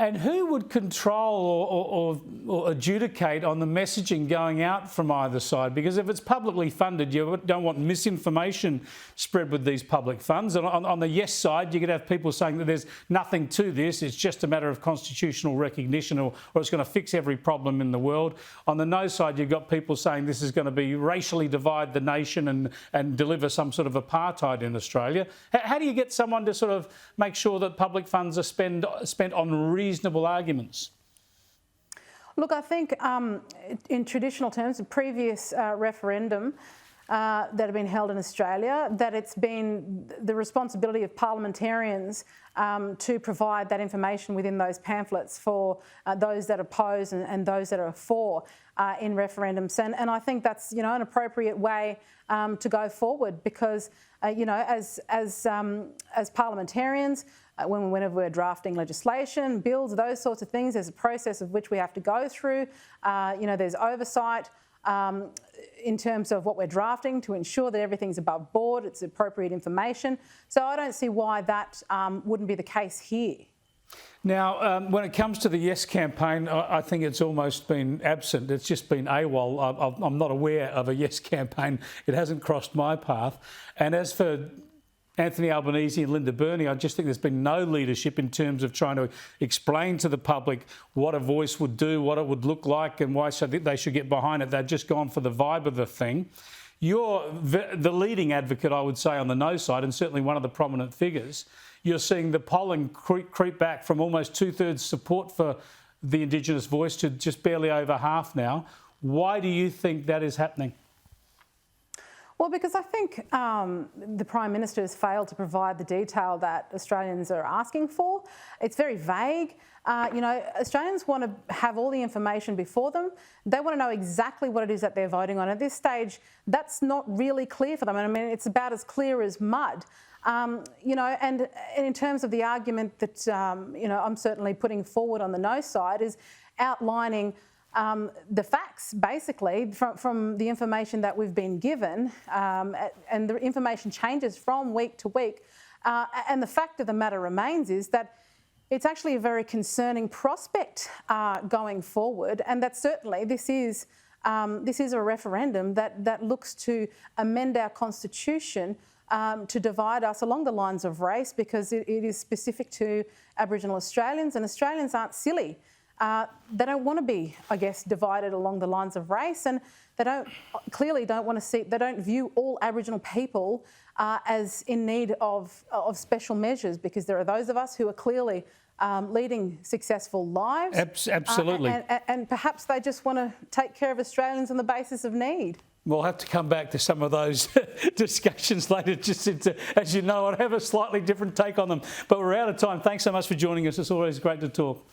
And who would control or adjudicate on the messaging going out from either side? Because if it's publicly funded, you don't want misinformation spread with these public funds. And on the yes side, you could have people saying that there's nothing to this, it's just a matter of constitutional recognition, or it's going to fix every problem in the world. On the no side, you've got people saying this is going to be racially divide the nation and deliver some sort of apartheid in Australia. How do you get someone to sort of make sure that public funds are spent on reasonable arguments? Look, I think in traditional terms, the previous referendum that have been held in Australia, that it's been the responsibility of parliamentarians to provide that information within those pamphlets for those that oppose and those that are for in referendums. And I think that's, an appropriate way to go forward, because, as parliamentarians, whenever we're drafting legislation, bills, those sorts of things, there's a process of which we have to go through. There's oversight in terms of what we're drafting to ensure that everything's above board, it's appropriate information. So I don't see why that wouldn't be the case here. Now, when it comes to the Yes campaign, I think it's almost been absent. It's just been AWOL. I'm not aware of a Yes campaign. It hasn't crossed my path. And as for Anthony Albanese and Linda Burney, I just think there's been no leadership in terms of trying to explain to the public what a voice would do, what it would look like, and why they should get behind it. They've just gone for the vibe of the thing. You're the leading advocate, I would say, on the no side, and certainly one of the prominent figures. You're seeing the polling creep back from almost 2/3 support for the Indigenous voice to just barely over half now. Why do you think that is happening? Well, because I think the Prime Minister has failed to provide the detail that Australians are asking for. It's very vague. Australians want to have all the information before them. They want to know exactly what it is that they're voting on. At this stage, that's not really clear for them. I mean, it's about as clear as mud. And in terms of the argument that, I'm certainly putting forward on the no side, is outlining the facts, basically, from the information that we've been given, and the information changes from week to week. And the fact of the matter remains is that it's actually a very concerning prospect going forward, and that certainly this is a referendum that looks to amend our constitution to divide us along the lines of race, because it is specific to Aboriginal Australians, and Australians aren't silly. They don't want to be, I guess, divided along the lines of race, and they don't view all Aboriginal people as in need of special measures, because there are those of us who are clearly leading successful lives. Absolutely. And perhaps they just want to take care of Australians on the basis of need. We'll have to come back to some of those discussions later, Jacinta. As you know, I have a slightly different take on them. But we're out of time. Thanks so much for joining us. It's always great to talk.